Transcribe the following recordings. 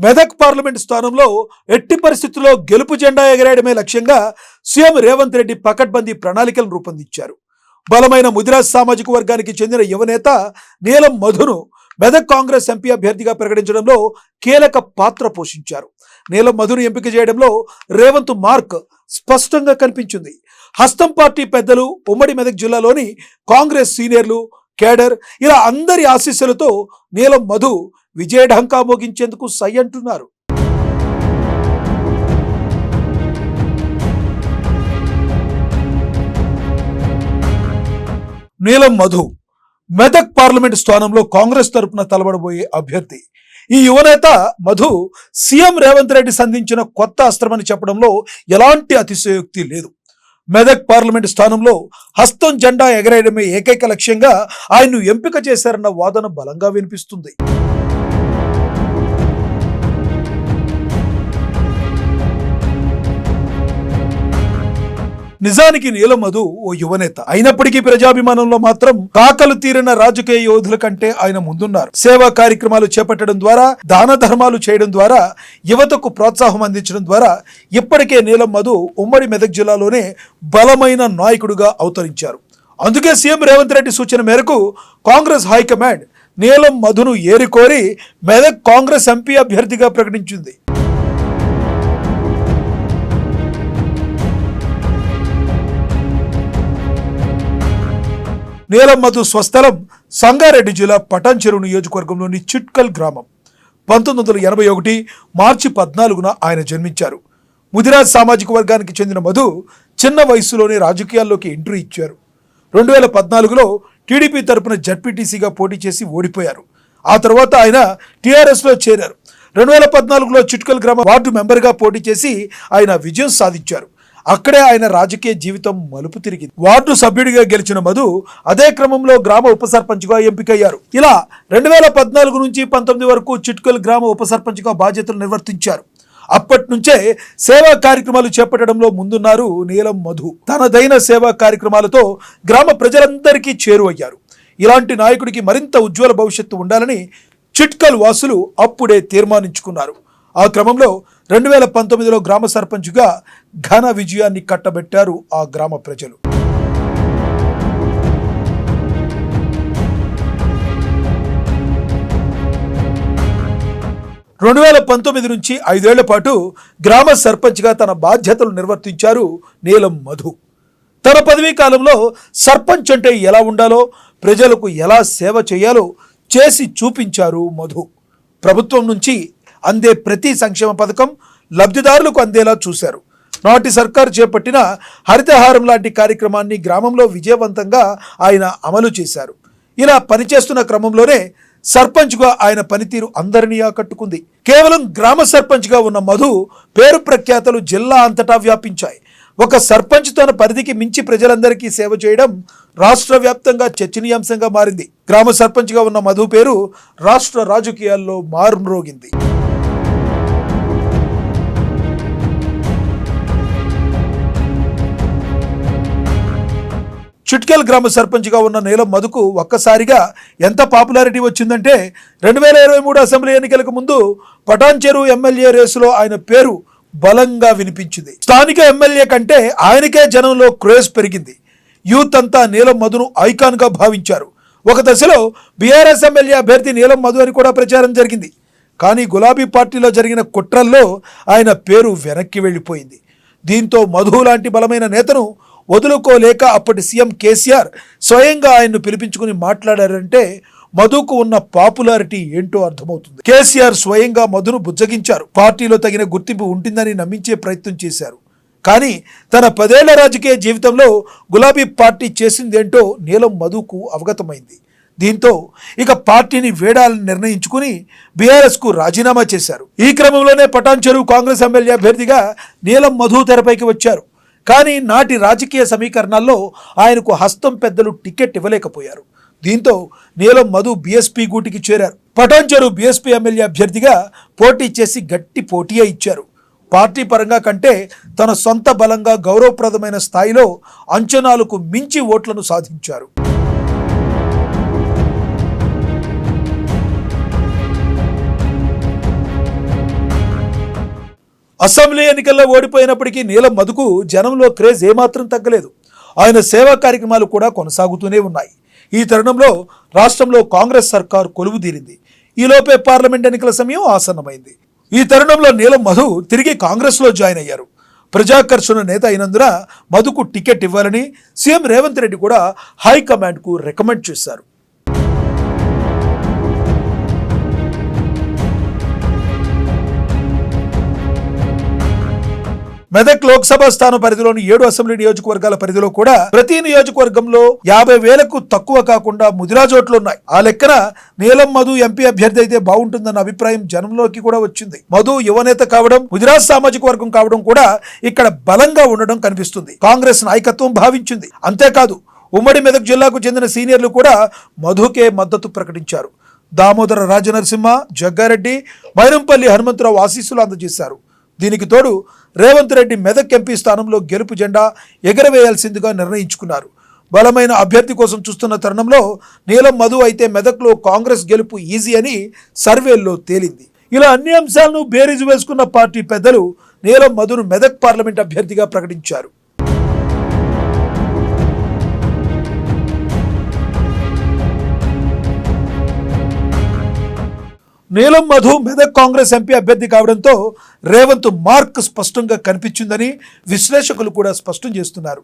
Medak parliament స్థానంలో ఎట్టి పరిస్థితుల్లో గెలుపు జెండా ఎగరేయడమే లక్ష్యంగా సీఎం రేవంత్ రెడ్డి పకడ్బందీ ప్రణాళికలను రూపొందించారు. బలమైన ముదిరాజ్ సామాజిక వర్గానికి చెందిన యువనేత నీలం మధును మెదక్ కాంగ్రెస్ ఎంపీ అభ్యర్థిగా ప్రకటించడంలో కీలక పాత్ర పోషించారు. నీలం మధును ఎంపిక చేయడంలో రేవంత్ మార్క్ స్పష్టంగా కనిపించింది. హస్తం పార్టీ పెద్దలు, ఉమ్మడి మెదక్ జిల్లాలోని కాంగ్రెస్ సీనియర్లు, కేడర్ ఇలా అందరి ఆశీస్సులతో నీలం మధు విజయఢంకా మోగించేందుకు సై అంటున్నారు. నీలం మధు మెదక్ పార్లమెంట్ స్థానంలో కాంగ్రెస్ తరపున తలబడబోయే అభ్యర్థి. ఈ యువనేత మధు సీఎం రేవంత్ రెడ్డి సంధించిన కొత్త అస్త్రమని చెప్పడంలో ఎలాంటి అతిశయోక్తి లేదు. మెదక్ పార్లమెంట్ స్థానంలో హస్తం జెండా ఎగరేయడమే ఏకైక లక్ష్యంగా ఆయన్ను ఎంపిక చేశారన్న వాదన బలంగా వినిపిస్తుంది. నిజానికి నీలం మధు ఓ యువనేత అయినప్పటికీ ప్రజాభిమానంలో మాత్రం కాకలు తీరిన రాజకీయ యోధుల కంటే ఆయన ముందున్నారు. సేవా కార్యక్రమాలు చేపట్టడం ద్వారా, దాన ధర్మాలు చేయడం ద్వారా, యువతకు ప్రోత్సాహం అందించడం ద్వారా ఇప్పటికే నీలం మధు ఉమ్మడి మెదక్ జిల్లాలోనే బలమైన నాయకుడిగా అవతరించారు. అందుకే సీఎం రేవంత్ రెడ్డి సూచన మేరకు కాంగ్రెస్ హైకమాండ్ నీలం మధును ఏరికోరి మెదక్ కాంగ్రెస్ ఎంపీ అభ్యర్థిగా ప్రకటించింది. నీలం మధు స్వస్థలం సంగారెడ్డి జిల్లా పటాన్చెరు నియోజకవర్గంలోని చిట్కల్ గ్రామం. 1981 మార్చి 14న ఆయన జన్మించారు. ముదిరాజ్ సామాజిక వర్గానికి చెందిన మధు చిన్న వయసులోనే రాజకీయాల్లోకి ఎంట్రీ ఇచ్చారు. 2014లో టీడీపీ తరపున జడ్పీటీసీగా పోటీ చేసి ఓడిపోయారు. ఆ తర్వాత ఆయన టీఆర్ఎస్లో చేరారు. 2014లో చిట్కల్ గ్రామ వార్డు మెంబర్గా పోటీ చేసి ఆయన విజయం సాధించారు. అక్కడే ఆయన రాజకీయ జీవితం మలుపు తిరిగింది. వార్డు సభ్యుడిగా గెలిచిన మధు అదే క్రమంలో గ్రామ ఉప సర్పంచ్గా ఎంపికయ్యారు. ఇలా 2014 నుంచి 19 వరకు చిట్కల్ గ్రామ ఉప సర్పంచ్గా బాధ్యతలు నిర్వర్తించారు. అప్పటి నుంచే సేవా కార్యక్రమాలు చేపట్టడంలో ముందున్నారు నీలం మధు. తనదైన సేవా కార్యక్రమాలతో గ్రామ ప్రజలందరికీ చేరువయ్యారు. ఇలాంటి నాయకుడికి మరింత ఉజ్వల భవిష్యత్తు ఉండాలని చిట్కల్ వాసులు అప్పుడే తీర్మానించుకున్నారు. ఆ క్రమంలో 2019లో గ్రామ సర్పంచ్గా ఘన విజయాన్ని కట్టబెట్టారు ఆ గ్రామ ప్రజలు. రెండు 2019 నుంచి 5 ఏళ్ల పాటు గ్రామ సర్పంచ్గా తన బాధ్యతలు నిర్వర్తించారు నీలం మధు. తన పదవీ కాలంలో సర్పంచ్ అంటే ఎలా ఉండాలో, ప్రజలకు ఎలా సేవ చేయాలో చేసి చూపించారు మధు. ప్రభుత్వం నుంచి అందే ప్రతి సంక్షేమ పథకం లబ్ధిదారులకు అందేలా చూశారు. నాటి సర్కారు చేపట్టిన హరితహారం లాంటి కార్యక్రమాన్ని గ్రామంలో విజయవంతంగా ఆయన అమలు చేశారు. ఇలా పనిచేస్తున్న క్రమంలోనే సర్పంచ్గా ఆయన పనితీరు అందరినీ ఆకట్టుకుంది. కేవలం గ్రామ సర్పంచ్గా ఉన్న మధు పేరు ప్రఖ్యాతలు జిల్లా అంతటా వ్యాపించాయి. ఒక సర్పంచ్ తన పరిధికి మించి ప్రజలందరికీ సేవ చేయడం రాష్ట్ర వ్యాప్తంగా చర్చనీయాంశంగా మారింది. గ్రామ సర్పంచ్గా ఉన్న మధు పేరు రాష్ట్ర రాజకీయాల్లో మారుమ్రోగింది. చిట్కల్ గ్రామ సర్పంచ్గా ఉన్న నీలం మధుకు ఒక్కసారిగా ఎంత పాపులారిటీ వచ్చిందంటే 2023 అసెంబ్లీ ఎన్నికలకు ముందు పటాన్చెరు ఎమ్మెల్యే రేసులో ఆయన పేరు బలంగా వినిపించింది. స్థానిక ఎమ్మెల్యే కంటే ఆయనకే జనంలో క్రేజ్ పెరిగింది. యూత్ అంతా నీలం మధును ఐకాన్గా భావించారు. ఒక దశలో బీఆర్ఎస్ ఎమ్మెల్యే అభ్యర్థి నీలం మధు అని కూడా ప్రచారం జరిగింది. కానీ గులాబీ పార్టీలో జరిగిన కుట్రల్లో ఆయన పేరు వెనక్కి వెళ్ళిపోయింది. దీంతో మధు లాంటి బలమైన నేతను వదులుకోలేక అప్పటి సీఎం కేసీఆర్ స్వయంగా ఆయన్ను పిలిపించుకుని మాట్లాడారంటే మధుకు ఉన్న పాపులారిటీ ఏంటో అర్థమవుతుంది. కేసీఆర్ స్వయంగా మధును బుజ్జగించారు. పార్టీలో తగిన గుర్తింపు ఉంటుందని నమ్మించే ప్రయత్నం చేశారు. కానీ తన 10 ఏళ్ల రాజకీయ జీవితంలో గులాబీ పార్టీ చేసిందేంటో నీలం మధుకు అవగతమైంది. దీంతో ఇక పార్టీని వేడాలని నిర్ణయించుకుని బీఆర్ఎస్కు రాజీనామా చేశారు. ఈ క్రమంలోనే పటాన్చెరు కాంగ్రెస్ ఎమ్మెల్యే అభ్యర్థిగా నీలం మధు తెరపైకి వచ్చారు. కానీ నాటి రాజకీయ సమీకరణాల్లో ఆయనకు హస్తం పెద్దలు టికెట్ ఇవ్వలేకపోయారు. దీంతో నీలం మధు బీఎస్పీ గూటికి చేరారు. పటాన్చెరు బీఎస్పీ ఎమ్మెల్యే అభ్యర్థిగా పోటీ చేసి గట్టి పోటీయే ఇచ్చారు. పార్టీ పరంగా కంటే తన సొంత బలంగా గౌరవప్రదమైన స్థాయిలో అంచనాలకు మించి ఓట్లను సాధించారు. అసెంబ్లీ ఎన్నికల్లో ఓడిపోయినప్పటికీ నీలం మధుకు జనంలో క్రేజ్ ఏమాత్రం తగ్గలేదు. ఆయన సేవా కార్యక్రమాలు కూడా కొనసాగుతూనే ఉన్నాయి. ఈ తరుణంలో రాష్ట్రంలో కాంగ్రెస్ సర్కారు కొలువు తీరింది. ఈలోపే పార్లమెంట్ ఎన్నికల సమయం ఆసన్నమైంది. ఈ తరుణంలో నీలం మధు తిరిగి కాంగ్రెస్లో జాయిన్ అయ్యారు. ప్రజాకర్షణ నేత అయినందున మధుకు టికెట్ ఇవ్వాలని సీఎం రేవంత్ రెడ్డి కూడా హైకమాండ్కు రికమెండ్ చేశారు. మెదక్ లోక్సభ స్థానం పరిధిలోని 7 అసెంబ్లీ నియోజకవర్గాల పరిధిలో కూడా ప్రతి నియోజకవర్గంలో 50,000కు తక్కువ కాకుండా ముదిరాజోట్లు ఉన్నాయి. ఆ లెక్కన నీలం మధు ఎంపీ అభ్యర్థి అయితే బాగుంటుందన్న అభిప్రాయం జనంలోకి కూడా వచ్చింది. మధు యువనేత కావడం, ముదిరాజ్ సామాజిక వర్గం కావడం కూడా ఇక్కడ బలంగా ఉండడం కనిపిస్తుంది. కాంగ్రెస్ నాయకత్వం భావించింది. అంతేకాదు ఉమ్మడి మెదక్ జిల్లాకు చెందిన సీనియర్లు కూడా మధుకే మద్దతు ప్రకటించారు. దామోదర రాజనరసింహ, జగ్గారెడ్డి, మైనంపల్లి హనుమంతరావు ఆశీస్సులు అందజేశారు. దీనికి తోడు రేవంత్ రెడ్డి మెదక్ ఎంపీ స్థానంలో గెలుపు జెండా ఎగరవేయాల్సిందిగా నిర్ణయించుకున్నారు. బలమైన అభ్యర్థి కోసం చూస్తున్న తరుణంలో నీలం మధు అయితే మెదక్లో కాంగ్రెస్ గెలుపు ఈజీ అని సర్వేల్లో తేలింది. ఇలా అన్ని అంశాలను బేరీజు వేసుకున్న పార్టీ పెద్దలు నీలం మధును మెదక్ పార్లమెంట్ అభ్యర్థిగా ప్రకటించారు. నీలం మధు మెదక్ కాంగ్రెస్ ఎంపీ అభ్యర్థి కావడంతో రేవంత్ మార్క్ స్పష్టంగా కనిపించిందని విశ్లేషకులు కూడా స్పష్టం చేస్తున్నారు.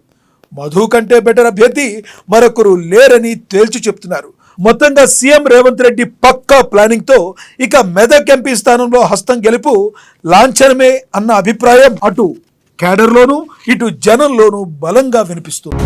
మధు కంటే బెటర్ అభ్యర్థి మరొకరు లేరని తేల్చి చెప్తున్నారు. మొత్తంగా సీఎం రేవంత్ రెడ్డి పక్కా ప్లానింగ్తో ఇక మెదక్ ఎంపీ స్థానంలో హస్తం గెలుపు లాంఛనమే అన్న అభిప్రాయం అటు కేడర్లోనూ ఇటు జనంలోనూ బలంగా వినిపిస్తుంది.